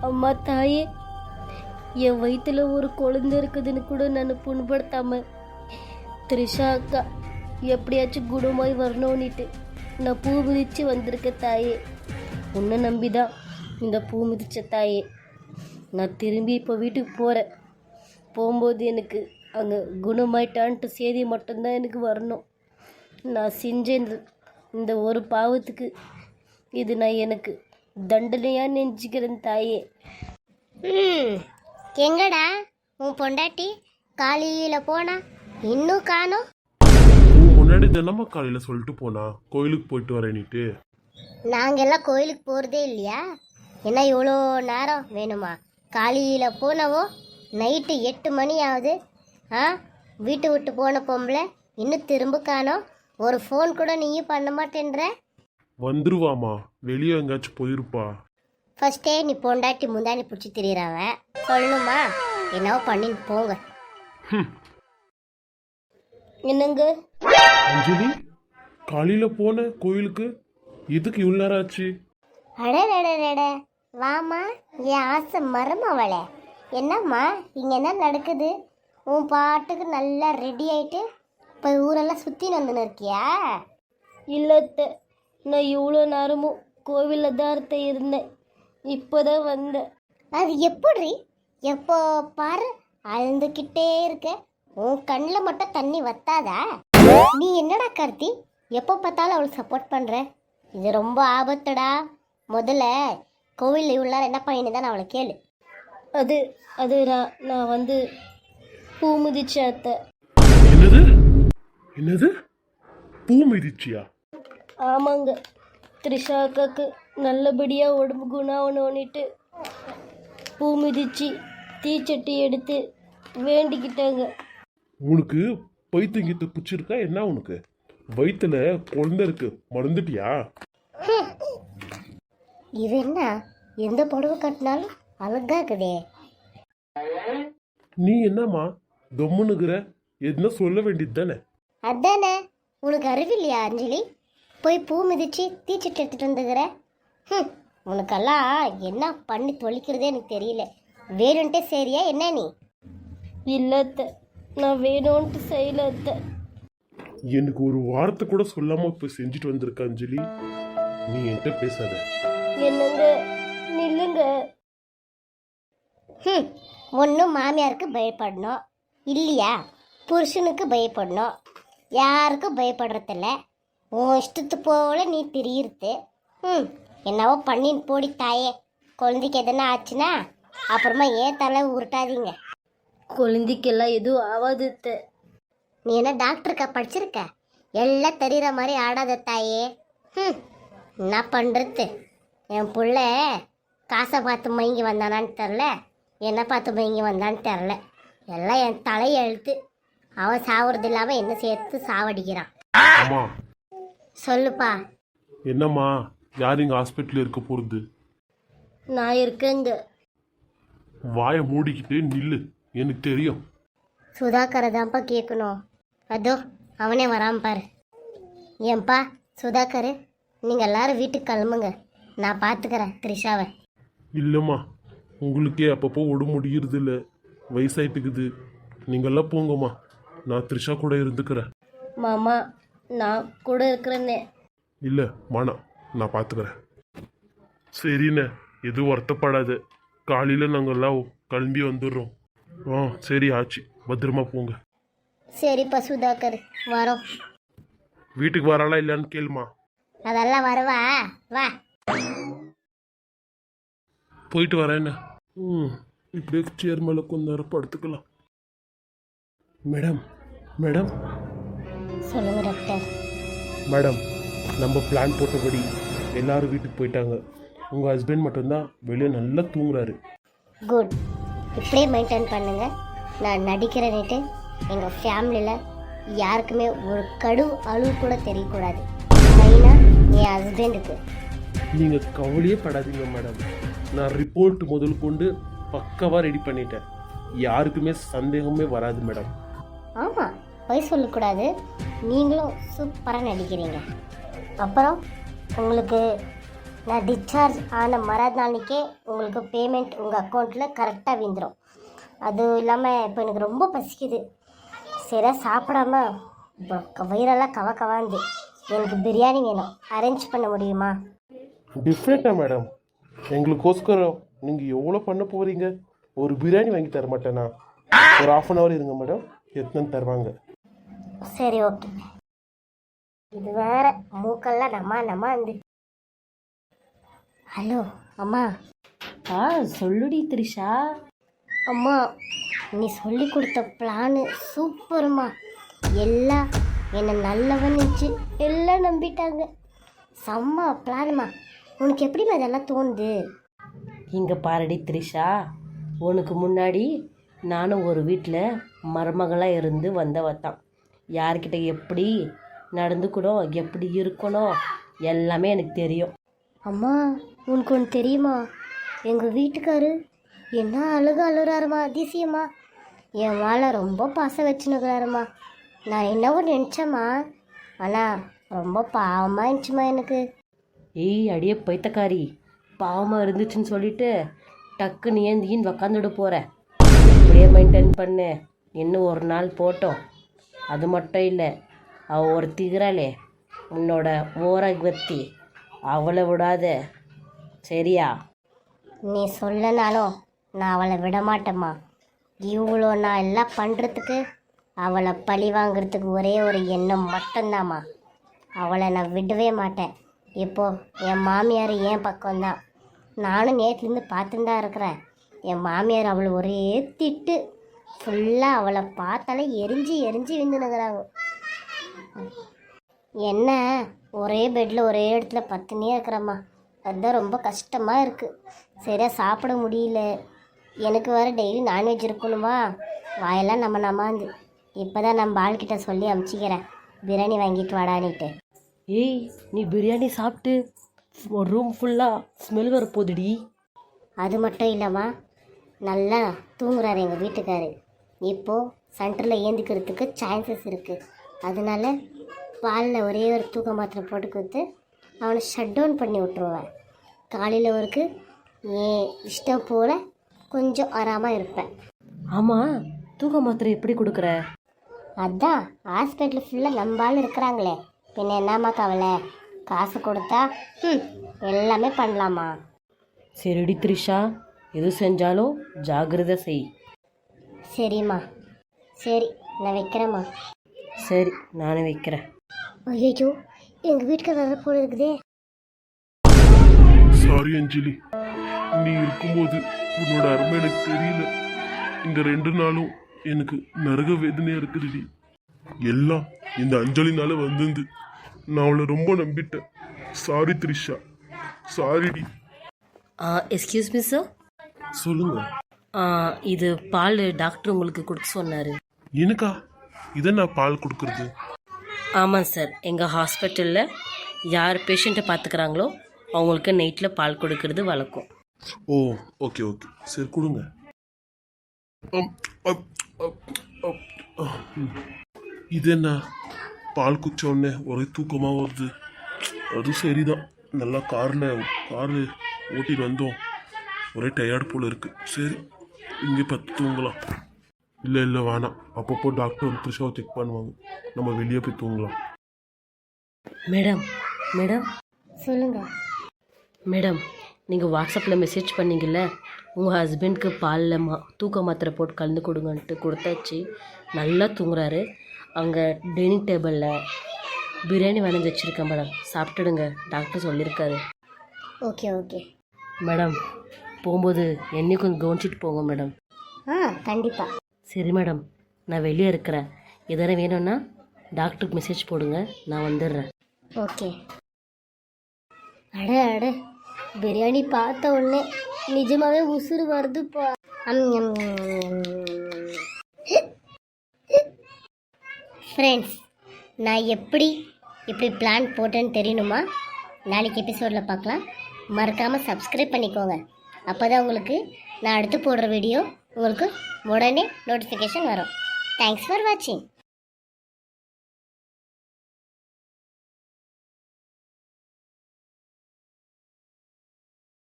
அம்மா தாயே, என் வயிற்றுல ஒரு குழந்தை இருக்குதுன்னு கூட நான் புண்படுத்தாம த்ரிஷா அக்கா எப்படியாச்சும் குணமாய் வரணும்னுட்டு நான் பூ மிதிச்சு வந்திருக்க தாயே. உன்னை நம்பிதான் இந்த பூ மிதிச்ச தாயே. நான் திரும்பி இப்போ வீட்டுக்கு போகிறேன். போகும்போது எனக்கு அங்கே குணமாயிட்டான்ட்டு செய்தி மட்டும்தான் எனக்கு வரணும். நான் செஞ்ச இந்த ஒரு பாவத்துக்கு இது நான் எனக்கு தண்டனையாக நெஞ்சுக்கிறேன் தாயே. எங்கடா உன் பொண்டாட்டி காலையில் போனா இன்னும் காணோம்? முன்னாடி தினமா காலையில் சொல்லிட்டு போனா கோயிலுக்கு போயிட்டு வரேன்னுட்டு. நாங்கெல்லாம் கோயிலுக்கு போகிறதே இல்லையா? என்ன இவ்வளோ நேரம் வேணுமா? காலையில் போனவோ நைட்டு 8 மணி ஆகுது. வீட்டு விட்டு போன பொம்பளை இன்னும் திரும்ப காணோம். ஒரு ஃபோன் கூட நீயும் பண்ண மாட்டேன்ற. வந்துருவாமா, வெளியே எங்கேயாச்சும் போயிருப்பா. ஃபர்ஸ்டே நீ பொண்டாட்டி முந்தானி பிடிச்சி திரியிறாவ சொல்லணுமா? என்னவோ பண்ணின்னு போங்க. என்னங்க அஞ்சலி, காலையில் போன கோயிலுக்கு எதுக்கு இவ்வளோ நேரம் ஆச்சு? அடடடட, வாமா என் ஆசை மரமாவளே. என்னம்மா இங்கே என்ன நடக்குது? உன் பாட்டுக்கு நல்லா ரெடி ஆயிட்டு இப்போ ஊரெல்லாம் சுற்றின்னு வந்துன்னு இருக்கியா? இல்லத்த, நான் இவ்வளோ நேரமும் கோவிலில் தான் இருந்தேன். இப்போதான் வந்தேன். அது எப்படி? எப்போ பாரு அழுந்துக்கிட்டே இருக்க. உன் கண்ணில் மட்டும் தண்ணி வத்தாதா? நீ என்னடா கார்த்தி எப்போ பார்த்தாலும் அவளுக்கு சப்போர்ட் பண்ணுற? இது ரொம்ப ஆபத்துடா. முதல்ல கோவிலில் இவ்வளோ நேரம் என்ன பண்ணின்னு தான் அவளை கேளு. அது அது நான் வந்து பூ மிதிச்சேன் அத்தை. என்னது என்னது பூ மிதிச்சியா? ஆமாங்க, த்ரிஷா அக்காக்கு நல்லபடியாக உடம்பு குணாகணும்னுட்டு பூ மிதிச்சு தீச்சட்டி எடுத்து வேண்டிக்கிட்டாங்க. உனக்கு பைத்தியங்கிட்ட பிடிச்சிருக்கா என்ன? உனக்கு வயிற்றுல குழந்தை இருக்கு, மறந்துட்டியா? இது என்ன எந்த புடவை கட்டினாலும் அழகா இருக்குதே. நீ என்னம்மா தொம்முனுக்குற? எதுனா சொல்ல வேண்டியது தானே? அதானே, உனக்கு அறிவில்லையா அஞ்சலி? போய் பூ மிதிச்சு தீச்சட்டி எடுத்துட்டு வந்துக்கிற. உனக்கெல்லாம் என்ன பண்ணி தொலைக்கிறதே எனக்கு தெரியல. வேணுன்ட்டே சரியா என்ன நீ? இல்லத்த, நான் வேணும்ன்ட்டு செய்யல அத்தை. எனக்கு ஒரு வார்த்தை கூட சொல்லாம இப்ப செஞ்சுட்டு வந்திருக்க அஞ்சலி. நீ என்கிட்ட பேசாத. என்னங்க நில்லுங்க. ஒன்றும் மாமியாருக்கு பயப்படணும் இல்லையா? புருஷனுக்கு பயப்படணும். யாருக்கும் பயப்படுறதில்ல. உன் இஷ்டத்து போல நீ திரியிறது. என்னவோ பண்ணின்னு போடி தாயே. குழந்தைக்கு எதனா ஆச்சுன்னா அப்புறமா ஏன் தலை உருட்டாதீங்க. குழந்தைக்கெல்லாம் எதுவும் ஆகாது அத்தை. நீ என்ன டாக்டருக்கா படிச்சிருக்க? எல்லாம் தெரிகிற மாதிரி ஆடாத தாயே. என்ன பண்ணுறது? என் புள்ள காசை பார்த்து மயங்கி வந்தானான்னு தெரில, என்ன பார்த்து மயங்கி வந்தான்னு தெரில. எல்லாம் என் தலையை எழுத்து. அவன் சாவுறது இல்லாமல் என்ன சேர்த்து சாவடிக்கிறான். அம்மா சொல்லுப்பா. என்னம்மா, யார் இங்க ஹாஸ்பிட்டல் இருக்க போறது? நான் இருக்கேங்க. வாயை மூடிக்கிட்டு நில்லு, எனக்கு தெரியும். சுதாகரை தான்ப்பா கேட்கணும். அதோ அவனே வராம பாரு. ஏன்பா சுதாகர், நீங்கள் எல்லாரும் வீட்டுக்கு கிளம்புங்க. நான் பார்த்துக்கிறேன் த்ரிஷாவை. இல்லைம்மா, உங்களுக்கே அப்பப்போ உடம்பு முடிகிறது இல்லை, வயசாயிட்டுக்குது. நீங்கள்லாம் போங்கம்மா, நான் த்ரிஷா கூட இருந்துக்கிறேன். மாமா, நான் கூட இருக்கிறேன்னே. இல்லை மானா, நான் பார்த்துக்கிறேன். சரிண்ணே, எதுவும் வருத்தப்படாது. காலையில் நாங்கள்லாம் கிளம்பி வந்துடுறோம். சரி ஆச்சு, பத்திரமா போங்க. சரிப்பா சுதாகர், வரோம். வீட்டுக்கு வராளா இல்லையான்னு கேளுமா. அதெல்லாம் வருவா, வா. போயிட்டு வரேண்ணே. இப்படியே சேர் மேலே கொஞ்ச நேரம் படுத்துக்கலாம். மேடம் மேடம் சொல்லுங்க டாக்டர். மேடம், நம்ம பிளான் போட்டபடி எல்லாரும் வீட்டுக்கு போயிட்டாங்க. உங்கள் ஹஸ்பண்ட் மட்டும்தான் வெளியே நல்லா தூங்குறாரு. குட், இப்படியே மெயின்டைன் பண்ணுங்க. நான் நடிக்கிறேன்னுட்டு எங்கள் ஃபேமிலியில் யாருக்குமே ஒரு கடு அளவு கூட தெரியக்கூடாது. மெயினாக என் ஹஸ்பண்டுக்கு. நீங்கள் கவலையே படாதீங்க மேடம். நான் ரிப்போர்ட் முதல் கொண்டு பக்காவாக ரெடி பண்ணிட்டேன். யாருக்குமே சந்தேகமே வராது மேடம். ஆமாம், பொய் சொல்லக்கூடாது. நீங்களும் சூப்பராக நடிக்கிறீங்க. அப்புறம் உங்களுக்கு நான் டிஸ்சார்ஜ் ஆன மறுநாளைக்கே உங்களுக்கு பேமெண்ட் உங்கள் அக்கௌண்ட்டில் கரெக்டாக விழுந்துடும். அதுவும் இல்லாமல் இப்போ எனக்கு ரொம்ப பசிக்குது. சரியா சாப்பிடாம வயிறெல்லாம் கவாந்து எனக்கு பிரியாணி வேணும். அரேஞ்ச் பண்ண முடியுமா? டிஃப்ரெண்ட்டாக மேடம், எங்களுக்கோஸ்கரம் நீங்கள் எவ்வளோ பண்ண போகிறீங்க? ஒரு பிரியாணி வாங்கி தர மாட்டேனா? ஒரு 1/2 hour இருங்க மேடம், எத்தனை தருவாங்க. சரி, ஓகே. இது வேற மூக்கெல்லாம் நம்ம வந்து. ஹலோ அம்மா. சொல்லுடி த்ரிஷா. அம்மா, நீ சொல்லி கொடுத்த பிளானு சூப்பர்மா. எல்லாம் என்னை நல்லவன் நினச்சி எல்லாம் நம்பிட்டாங்க. செம்ம பிளானுமா. உனக்கு எப்படிம்மா இதெல்லாம் தோணுது? இங்கே பாரடி த்ரிஷா, உனக்கு முன்னாடி நானும் ஒரு வீட்டில் மருமகளாக இருந்து வந்தவத்தான். யார்கிட்ட எப்படி நடந்துக்கணும், எப்படி இருக்கணும் எல்லாமே எனக்கு தெரியும். அம்மா, உனக்கு ஒன்று தெரியுமா? எங்கள் வீட்டுக்காரு என்ன அழுறாருமா, அதிசயமா. என் மேலே ரொம்ப பாசம் வச்சுன்னுக்குறாருமா. நான் என்னவோ நினச்சேம்மா, ஆனால் ரொம்ப பாவமாக இருந்துச்சுமா எனக்கு. ஏய் அடியே பைத்தக்காரி, பாவமாக இருந்துச்சுன்னு சொல்லிட்டு டக்குன்னு ஏந்தின்னு உக்காந்துட போகிற. அப்படியே மெயின்டைன் பண்ணு, இன்னும் ஒரு நாள் போட்டோம். அது மட்டும் இல்லை, அவள் ஒரு திகிறாளே உன்னோட ஓரகத்தி, அவளை விடாத, சரியா? நீ சொல்லனாலும் நான் அவளை விட மாட்டேம்மா. இவ்வளோ நான் எல்லாம் பண்ணுறதுக்கு அவளை பழி வாங்குறதுக்கு ஒரே ஒரு எண்ணம் மட்டும்தாம்மா. அவளை நான் விடவே மாட்டேன். இப்போது என் மாமியார் என் பக்கம்தான். நானும் நேற்றுலேருந்து பார்த்துன்னு தான் இருக்கிறேன். என் மாமியார் அவளை ஒரே திட்டு. ஃபுல்லாக அவளை பார்த்தாலே எரிஞ்சு விந்துனுங்கிறாங்க. என்ன ஒரே பெட்டில் ஒரே இடத்துல பத்துனே இருக்கிறம்மா. அதுதான் ரொம்ப கஷ்டமாக இருக்குது. சரியாக சாப்பிட முடியல. எனக்கு வேறு டெய்லி நான்வெஜ் இருக்கணுமா? வாயெல்லாம் நம்மாந்து. இப்போ தான் நம்ம ஆள்கிட்ட சொல்லி அமுச்சிக்கிறேன், பிரியாணி வாங்கிட்டு வாடானிட்டு. ஏய், நீ பிரியாணி சாப்பிட்டு ஒரு ரூம் ஃபுல்லாக ஸ்மெல் வர போதுடி. அது மட்டும் இல்லைம்மா, நல்லா தூங்குறாரு எங்கள் வீட்டுக்காரு. இப்போது சென்டரில் ஏந்திக்கிறதுக்கு சான்சஸ் இருக்குது. அதனால பாலில் ஒரே ஒரு தூக்க மாத்திரை போட்டு கொடுத்து அவனை ஷட் டவுன் பண்ணி விட்ருவேன். காலையில் ஒருக்கு ஏன் இஷ்டம் போல் கொஞ்சம் ஆறாமல் இருப்பேன். ஆமாம், தூக்க மாத்திரை எப்படி கொடுக்குற? அதான் ஹாஸ்பிட்டல் ஃபுல்லாக நம்பாலும் இருக்கிறாங்களே, பின்ன என்னம்மா கவலை? காசு கொடுத்தா எல்லாமே பண்ணலாமா. சரிடி த்ரிஷா, எது செஞ்சாலும் ஜாகிரதை செய். சரிம்மா. சரி, நான் வைக்கிறேம்மா. சரி, நானும் வைக்கிறேன். ஐயோ, எங்கள் வீட்டுக்கு வர போல இருக்குதே. சாரி அஞ்சலி, நீ இருக்கும்போது உன்னோட அருமை எனக்கு தெரியல. இந்த 2 நாளும் எனக்கு நரக வேதனையாக இருக்குதுடி. எல்லாம் இந்த அஞ்சலினால வந்திருந்து. நான் அவளை ரொம்ப நம்பிட்டேன். சாரி த்ரிஷா, சாரிடி. Excuse me sir. சொல்லுங்க. இது பால் டாக்டர் உங்களுக்கு கொடுக்க சொன்னார். எனக்கா? இதை நான் பால் கொடுக்குறது? ஆமாம் சார், எங்கள் ஹாஸ்பிட்டலில் யார் பேஷண்ட்டை பார்த்துக்கிறாங்களோ அவங்களுக்கு நைட்டில் பால் கொடுக்கறது வழக்கம். ஓ, ஓகே ஓகே, சரி கொடுங்க. இது என்ன, பால் குச்ச உடனே ஒரே தூக்கமாக வருது. அது சரிதான், நல்லா காரில் ஓட்டிட்டு வந்தோம், ஒரே டயர்டு போல் இருக்குது. சரி, இங்கே பத்து தூங்கலாம். இல்லை வேணாம், அப்பப்போ டாக்டர் த்ரிஷாவை செக் பண்ணுவாங்க, நம்ம வெளியே போய் தூங்கலாம். மேடம் சொல்லுங்க. மேடம், நீங்கள் வாட்ஸ்அப்பில் மெசேஜ் பண்ணீங்கல்ல, உங்கள் ஹஸ்பண்ட்க்கு பாலில் தூக்க மாத்திரை போட்டு கலந்து கொடுங்கன்ட்டு கொடுத்தாச்சு. நல்லா தூங்குறாரு. அங்கே டைனிங் டேபிளில் பிரியாணி வளைஞ்சு வச்சுருக்கேன் மேடம், சாப்பிட்டுடுங்க, டாக்டர் சொல்லியிருக்காரு. ஓகே மேடம், போகும்போது என்னையும் கொஞ்சம் கவனிச்சிட்டு போங்க மேடம். கண்டிப்பாக. சரி மேடம், நான் வெளியே இருக்கிறேன். எதனா வேணும்னா டாக்டருக்கு மெசேஜ் போடுங்க, நான் வந்துடுறேன். ஓகே. அட பிரியாணி பார்த்த உடனே நிஜமாவே உசுறு வருதுப்பா. ஃப்ரெண்ட்ஸ், நான் இப்படி பிளான் போட்டேன்னு தெரியணுமா? நாளைக்கு எபிசோடில் பார்க்கலாம். மறக்காமல் சப்ஸ்கிரைப் பண்ணிக்கோங்க. அப்போ தான் உங்களுக்கு நான் அடுத்து போடுற வீடியோ உங்களுக்கு உடனே நோட்டிஃபிகேஷன் வரும். தேங்க்ஸ் ஃபார் வாட்சிங்.